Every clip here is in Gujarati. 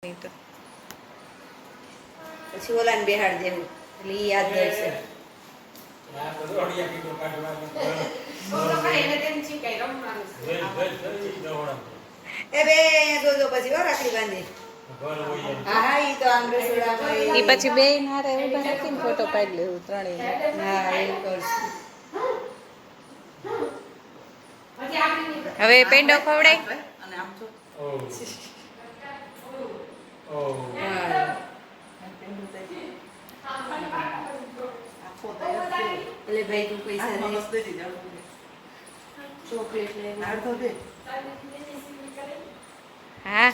તો પછી ઓલાને બેહાડ દેવું એટલે ઈ યાદ રહેશે. એ બે જોજો પછી હો રાખડી બાંધી. હા હા ઈ તો આમ રસોડામાં એ પછી બે નારે ઉભા રાખીને ફોટો પાડી લેવું ત્રણેય. હા એવું કરશું. હવે પેંડો ખવડાય. અને આમ જો એટલે ભાઈ તું પૈસા દે ચોકલેટ લઈને અડધો દે. હા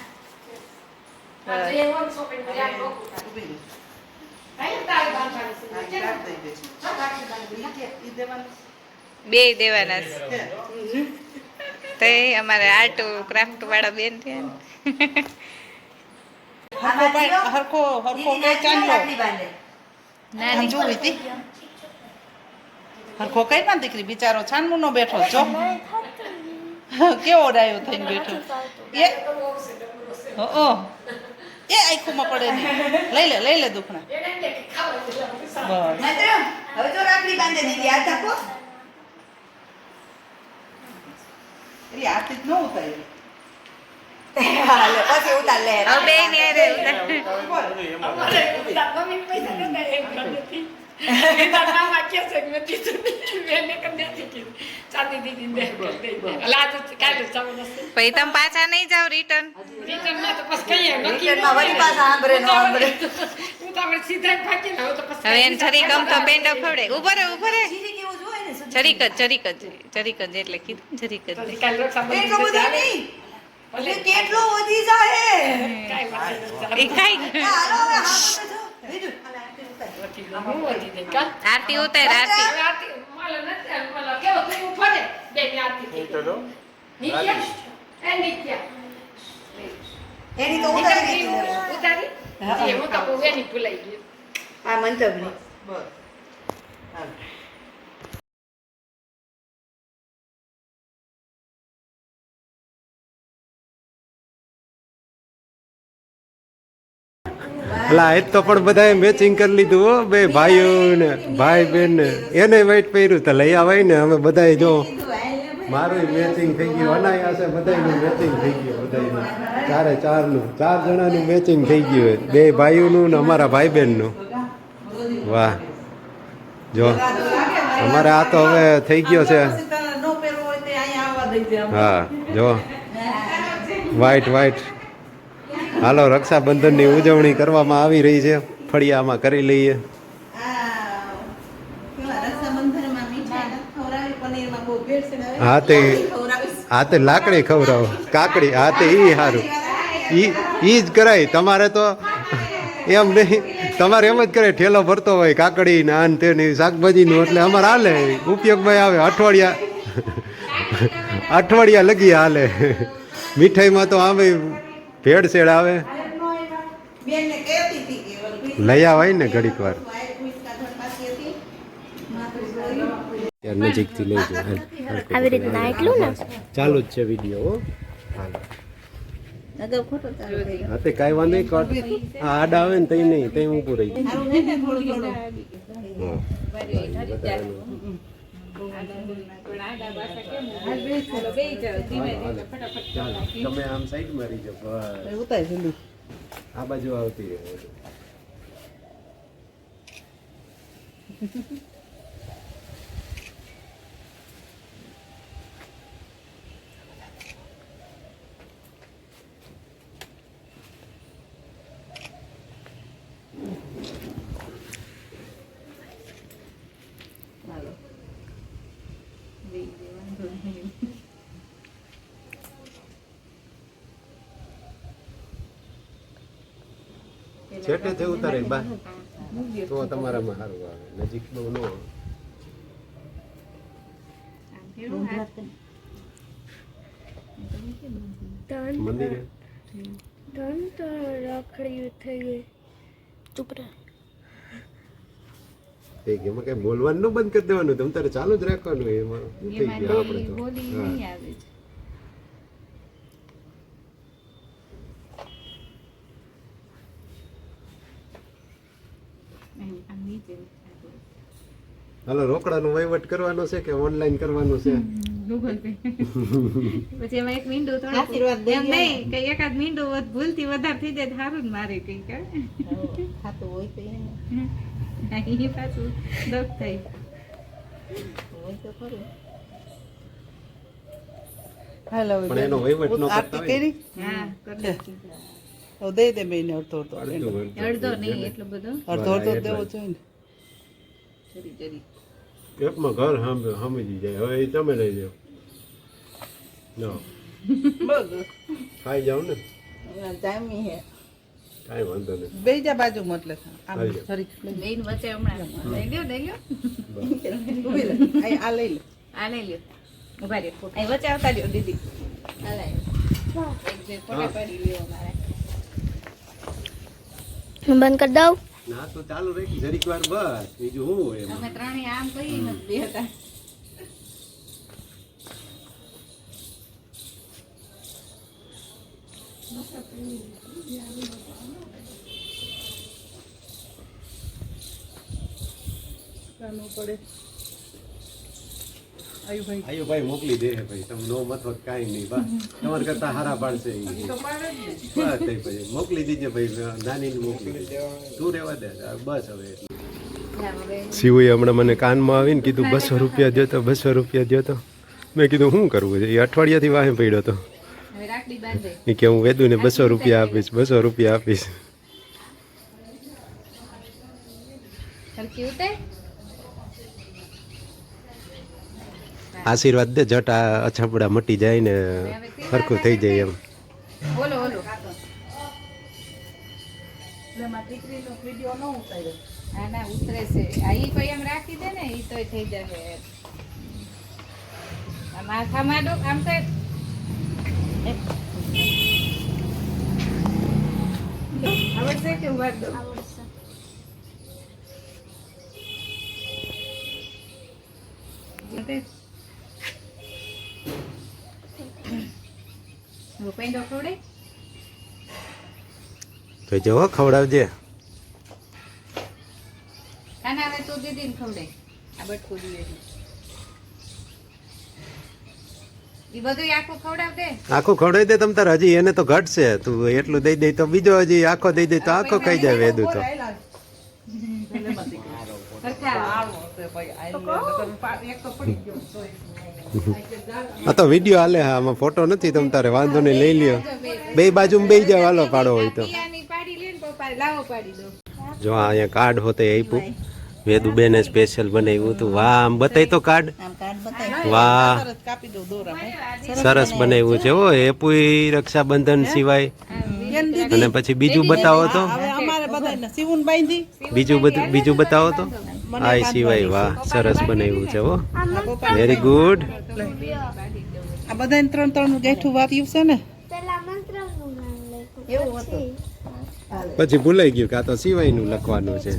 બે દેવાના છે. તો અમારે આર્ટ ક્રાફ્ટ વાળા બેન થયા હરખો હરખો કે ચાંદલો નાની જોઈ હતી હરખો કઈ ના દીકરી બિચારો છાનમુનો બેઠો જો કેવો ડાયો થઈને બેઠો એ ઓ એ આખુમાં પડે નહીં લઈ લે દુખણા બસ હવે તો રાખડી બાંધે દીધી આ થાકો એટલે આરતી જ ન ઉતારી હાલે પછી ઉતાર લે. હવે બે ને રે પછી તમે પાછા નહીં જાવ રિટર્ન. રિટર્નમાં વળી પાછા આંબરે નો આંબરે. હવે એને જરીક આમ તો પેંડો ખવડે. ઉભો રે સીધી કેવું જોઈએ ને સુજી. જરીક જ એટલે કીધું જરીક જ. એટલો બધો નહીં. એટલે કેટલો વધી જાય. એ ખાઈ હાલો હવે હા તો જો. બીજું આરતી ઉતાર આરતી. એની તો ઉતારી દીધી. આ મંતવ્ય બસ હાલ અલા એ તો પણ બધાએ મેચિંગ કરી લીધું હો બે ભાઈઓ ને ભાઈ બેન ને એને વેઇટ પહેર્યું તો લઈ આવાય ને અમે બધાએ જો મારું મેચિંગ થઈ ગયું અનાયા છે બધાનું મેચિંગ થઈ ગયું બધાનું ચારનું 4 જણાનું મેચિંગ થઈ ગયું બે ભાઈઓનું ને અમારા ભાઈ બહેનનું. વાહ જો અમારે આ તો હવે થઈ ગયો છે. હા જો વાઈટ હાલો રક્ષાબંધનની ઉજવણી કરવામાં આવી રહી છે. ફળિયામાં કરી લઈએ. હા તે લાકડી ખવડાવો કાકડી હા તે ઈ સારું ઈ જ કરાય. તમારે તો એમ નહીં તમારે એમ જ કરે ઠેલો ભરતો હોય કાકડી ને આન તે શાકભાજીનું એટલે અમારે હાલે ઉપયોગમાં આવે અઠવાડિયા લગી હાલે. મીઠાઈમાં તો આમે ભેળસેળ આવે લઈ આવાય ને ઘડીક વાર નજીકથી લઈ જાઓ. આવી રીતના એટલું ને ચાલુ જ છે વિડીયો. હા તે કાંઈ વાંધો નહીં કટ આડા આવે ને તઈ નહીં તઈ ઊભું રહી તમે આમ સાઈડ મારી જાઓ બસ આ બાજુ આવતી રહે. છેટે થી ઉતારે બા તો તમારામાં સારું આવે નજીક બહુ ન આવે. મંદિરે રાખડી થઈ ગઈ ચૂપ રહે. એમાં કઈ બોલવાનું બંધ કરી દેવાનું તમ તારે ચાલુ જ રાખવાનું એમાં થઈ ગયા આપણે તો. હાલો રોકડાનો વહીવટ કરવાનો છે કે ઓનલાઈન કરવાનું છે? ગૂગલ પે પછી એમાં એક મીંડું થોડું આશીર્વાદ દઈ એમ દો. નહીં કે એકાદ મીંડું ભૂલથી વધારે થઈ જાય તો સારું જ મારે કઈ કે ખાતું હોય તો એમ. એ પાછું દુઃખ થાય. હોય તો ખરું. હાલો પણ એનો વહીવટ ન કરતા આરતી હોય. કરી હા કરી દઈશું. હવે દઈ દે બેન અડધો અડધો અડધો નહીં એટલો બધો અડધો અડધો જ દેવો જોઈએ ને જરી જરી એકમાં ઘર સમજી જાય. હવે એ તમે લઈ જાઓ. જાઓ બધું ખાઈ જાઓ ને, જામી હે. કાંઈ વાંધો નહીં. બે જા બાજુ એટલે આમ હાલો. જરીક લઈ બેન વચ્ચે હમણાં લઈ લ્યો લઈ લ્યો ઊભી રહે. આ લઈ લે આ લઈ લ્યો ઉભા રહ્યો અહીં વચ્ચે આવતા લ્યો દીદી હાલાય એક બે ફોટા પાડી લ્યો મારે હું બંધ કરી દઉં. ના તો ચાલુ રહી જરીક વાર બસ, બીજું શું હોય એમાં? અમે ત્રણેય આમ કરી નથી બે હતા કરવું પડે આયુભાઈ આયુ ભાઈ મોકલી દે ભાઈ, તમે નો મથો કાંઈ નહીં બસ, તમારા કરતા હારા પાડશે ઈ. બસ તઈ પછી મોકલી દીજે ભાઈ, નાનીને મોકલી દેજે. તું રહેવા દે બસ હવે. શિવુએ હમણાં મને કાનમાં આવીને કીધું 200 રૂપિયા દો તો 200 રૂપિયા દો તો. મેં કીધું શું કરવું છે? એ અઠવાડિયાથી વાહે પડ્યો હતો. હવે રાખડી બાંધે એ કે હું વેદુને 200 રૂપિયા આપીશ, 200 રૂપિયા આપીશ. સરખી ઉતે આશીર્વાદ દે, જટ આ અછાપડા મટી જાય ને સરખું થઈ જાય એમ. બોલો બોલો એમાં દીકરીનો વિડીયો ન ઉતાર્યો હા ના ઉતરે છે આ ઈ કોઈ એમ રાખી દે ને ઈ તોય થઈ જશે આ માથામાં ડો આમ તો આવડશે કે ઉભા દો પેંડો ખવડે તો જવો ખવડાવજે. કાના હવે તું દીદીને ખવડે આ બટકું દીવે ઈ બધું આખું ખવડાવ દે આખું ખવડાવી દે તમ તાર. હજી એને તો ઘટશે, તું એટલું દઈ દે તો બીજો હજી આખો દઈ દે તો આખો ખાઈ જાય વેદુ તો. સરખા આવો તે ભાઈ આઈ એક તો પડી ગયો તોય. આ તો વિડીયો હાલે, હા આમાં ફોટો નથી, તમ તારે વાંધો નહીં લઈ લ્યો. બે બાજુ બે જાવ, હાલો પાડો હોય તો. પિયાની પાડી લે ને પપ્પા લાવો પાડી દો જો આ અહીંયા કાર્ડ હોતે આપ્યું, વેદુ બેને સ્પેશિયલ બનાવ્યું હતું. વાહ, આમ બતાય તો કાર્ડ. આમ કાર્ડ બતાવી. વાહ, તરત કાપી દઉં દોરા ભાઈ સરસ બનાવ્યું છે. હો એપુય રક્ષાબંધન સિવાય. કેમ દીદી અને પછી બીજું બતાવો તો, હવે અમારે બધાને સીવન બાંધી બીજું બતાવો તો. આ સિવાય વાહ, સરસ બનાવ્યું છે. હો વેરી ગુડ. આ બધાને 3 ગેઠું વાર્યું છે ને પેલા મંત્રનું નામ લખ્યું. એવું હતું. પછી ભૂલાઈ ગયું કે આ તો સિવાયનું લખવાનું છે.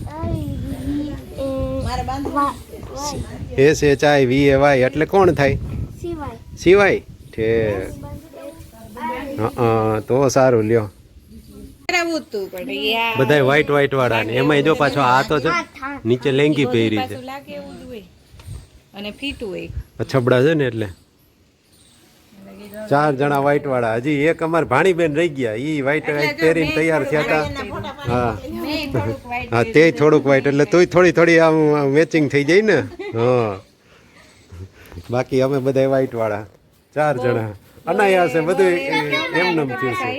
મારે બાંધવું. SHIVAY એટલે કોણ થાય? સિવાય સિવાય છે. તો સારું લ્યો. કરાવવું તું પણ યા બધાય વ્હાઈટ વ્હાઈટ વાળા ને એમાંય જો પાછો આ તો જો નીચે લેંગી પહેરી છે. પાછું લાગે એવું જ હોય અને ફીટ હોય છબડા છે ને એટલે 4 જણા વ્હાઈટ વાળા. હજી એક અમાર ભાણીબેન રહી ગયા, ઈ વ્હાઈટ વ્હાઈટ પહેરીને તૈયાર થયા હતા. હા નહીં થોડુંક white હા, તે થોડુંક વ્હાઈટ એટલે તોય થોડી આમ મેચિંગ થઈ જાય ને. હા, બાકી અમે બધા વ્હાઈટ વાળા 4 જણા. અનાયાસે બધું એમનેમ થયું છે.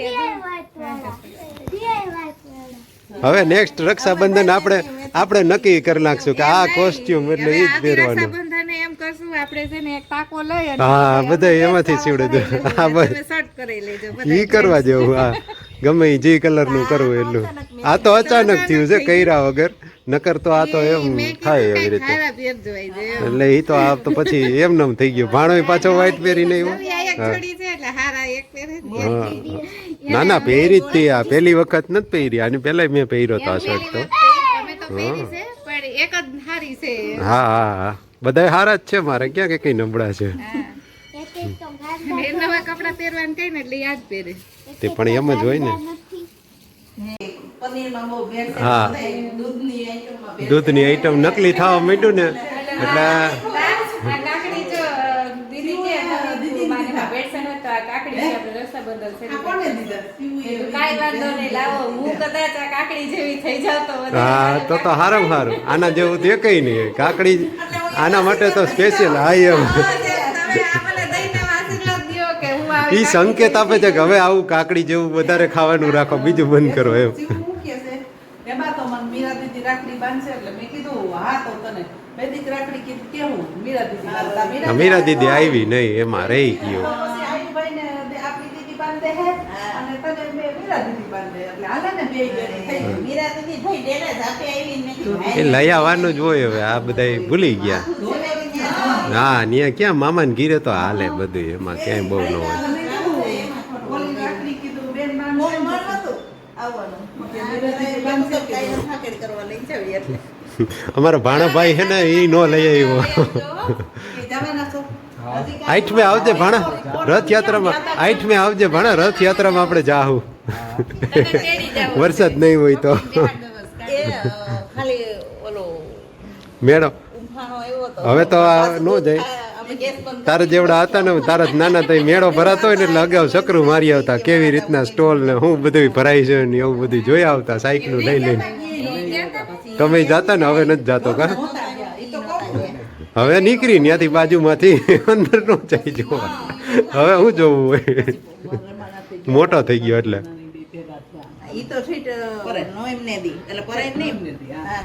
હવે નેક્સ્ટ રક્ષાબંધન આપણે નક્કી કરી નાખશું કે આ કોસ્ટ્યુમ એટલે ઈ જ પહેરવાનું. રક્ષાબંધને એમ કરશું આપણે છે ને એક ટાકો લઈ અને હા, બધા એમાંથી સીવડે દો. હા બસ તમે શર્ટ કરી લેજો ઈ કરવા જેવું. હા, ગમે ઈ જે કલર નું કરવું એટલું. આ તો અચાનક થયું છે, કર્યા વગર. નકર તો આ તો એમ થાય એવી રીતે. ખારા પહેરજો આઈ જાય એટલે ઈ તો આ તો પછી એમનેમ થઈ ગયું. ભાણો પાછો વ્હાઈટ પહેરીને આવ્યો. આ એક છોડી છે એટલે હારા એક પહેરે ને એક હા, ના પહેરી જ તે. આ પહેલી વખત નથી પહેરી, આની પહેલા મેં પહેર્યો તો આ શર્ટ તો. તમે તો પહેરી છે પણ એક જ હારી છે હા હા હા, બધા હારા જ છે મારે, ક્યાં કે કઈ નબળા છે. નવા કપડા પહેરવાનું કઈ ને એટલે યાદ પહેરે તે પણ એમ જ હોય ને. પનીરમાં બહુ ભેળસેળ હા. થાય, દૂધની આઈટમમાં ભેળસેળ દૂધની આઈટમ નકલી થવા માંડ્યું ને એટલે આ કાકડી જો દીદી કે દીદી માને ભેળસેળ હોય તો આ કાકડી છે આપણે રક્ષાબંધન છે આ કોને દીધા? કાંઈ વાંધો નહીં લાવો હું કદાચ આ કાકડી જેવી થઈ જાવ તો હા તો સારું સારું આના જેવું તો કઈ નહીં કાકડી આના માટે તો સ્પેશિયલ આઈ એમ તમે આ મને દઈને આશીર્વાદ દ્યો કે હું આવી ઈ સંકેત આપે છે કે હવે આવું કાકડી જેવું વધારે ખાવાનું રાખો બીજું બંધ કરો એમ શિવ શું કહે છે? એમાં તો મને મીરા દીદી રાખડી બાંધશે એટલે મેં કીધું હા તો તને વૈદિક રાખડી કીધું કેવું મીરા દીદી બાંધતા. મીરા દીદી આવી નહીં એમાં રહી ગયો તો પછી આયુભાઈને આપણી દીદી બાંધે હે અને તને મીરા દીદી બાંધે એટલે હાલે ને બે બેની થઈ ગઈ. મીરા દીદી ભાઈ ડેરા જ આપે આવીને મેં કીધું, એ લઈ આવવાનું જ હોય હવે આ બધા ભૂલી ગયા હા ત્યાં ક્યાં મામાને ઘીરે તો હાલે બધું એમાં ક્યાંય બહુ ન હોય તમે કીધું ઓલી રાખડી કીધું બેન બાંધશે. મન નહોતું આવવાનું. મીરા દીદી બાંધશે કે કાંઈ ફાકડ કરવા લઈ જાવી એટલે. અમારા ભાણાભાઈ છે ને એ ન લઈ આવ્યો કે જવાના છો? હજી કાંઈ આઠમે આવજે ભાણા રથયાત્રામાં આઠમે આવજે ભાણા રથયાત્રામાં આપણે જાહું વરસાદ નહીં હોય તો એ ખાલી ઓલો મેળો ઉફાણો આવ્યો હતો. હવે તો આ ન જાય અમે ગેસ બંધ તારે જેવડા હતા ને તારા જ નાના તો મેળો ભરાતો હોય ને એટલે અગાઉ સકરું મારી આવતા કેવી રીતના સ્ટોલ ને હું બધું ભરાય છે ને એવું બધું જોઈ આવતા સાયકલું લઈ લઈને તમે જાતા ને હવે નથી જાતો કા હવે નીકળી ત્યાંથી બાજુમાંથી અંદર નો જાય જોવા હવે હું જોવું હોય મોટો થઈ ગયો એટલે ઈ તો ઠીક નો એમને દી એટલે પરાય નહીં. હા.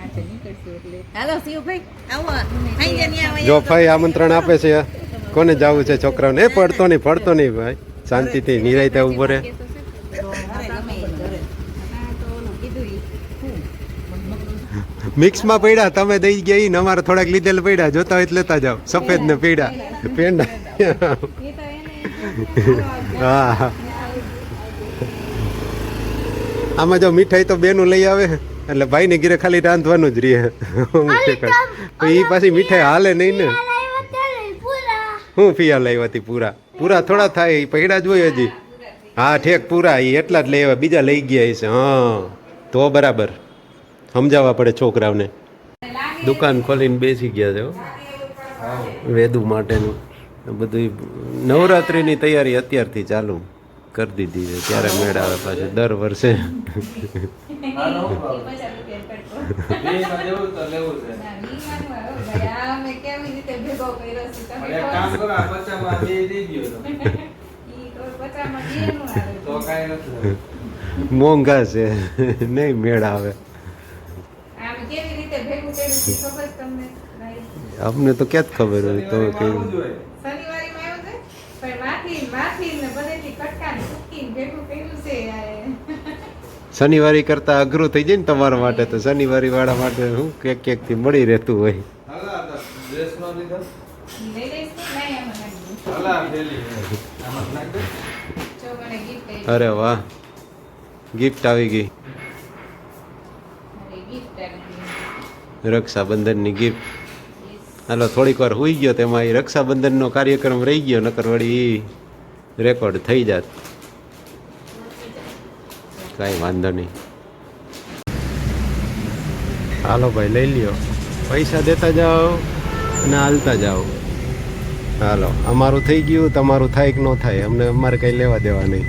હાલો શિવભાઈ આવો ખાઈ જા ન્યા આવો. જો ભાઈ આમંત્રણ આપે છે કોને જવું છે છોકરાઓને એ પડતો નહીં ભાઈ શાંતિથી નિરાયતે ઉભો રહે મિક્સમાં પડ્યા તમે દઈ ગયા ઈ ને અમારે થોડાક લીધેલ પડ્યા જોતા હોય તો લેતા જાઓ સફેદ ને પીડા પેંડા હા આમાં જો મીઠાઈ તો બેનું લઈ આવે એટલે ભાઈ ને ઘીરે ખાલી રાંધવાનું જ રહે એ પાછી મીઠાઈ હાલે નહીં ને હું ફિયા લાવ્યા હતી પૂરા થોડા થાય એ પૈડા જ હોય હજી હા ઠેક પૂરા એ એટલા જ લઈ આવ્યા બીજા લઈ ગયા છે હા તો બરાબર સમજાવવા પડે છોકરાઓને દુકાન ખોલીને બેસી ગયા છે હો. વેદુ માટેનું બધું નવરાત્રિની તૈયારી અત્યારથી ચાલુ કરી દીધી છે ત્યારે મેળ આવે પાછું દર વર્ષે મોંઘા છે નહીં મેળ આવે કેવી રીતે ભેગું કર્યું છે ખબર છે તમને અમને તો ક્યાં જ ખબર હોય તો કેવું શનિવારીમાં આવ્યો છે પણ માથી ને બધેથી કટકા ને કુકી ભેગું કર્યું છે શનિવારી કરતા અઘરું થઈ જાય ને તમારા માટે તો શનિવારી વાળા માટે શું ક્યાંક થી મળી રહેતું હોય લઈ લઈશ તો નહીં એમાં જો મને ગિફ્ટ અરે વાહ ગિફ્ટ આવી ગઈ ગિફ્ટ રક્ષાબંધનની ગિફ્ટ હાલો થોડીક વાર હોઈ ગયો તેમાં એ રક્ષાબંધનનો કાર્યક્રમ રહી ગયો નકર વળી રેકોર્ડ થઈ જાત કાંઈ વાંધો નહીં હાલો ભાઈ લઈ લ્યો પૈસા દેતા જાઓ અને હાલતા જાઓ હાલો અમારું થઈ ગયું તમારું થાય કે ન થાય અમને અમારે કંઈ લેવા દેવા નહીં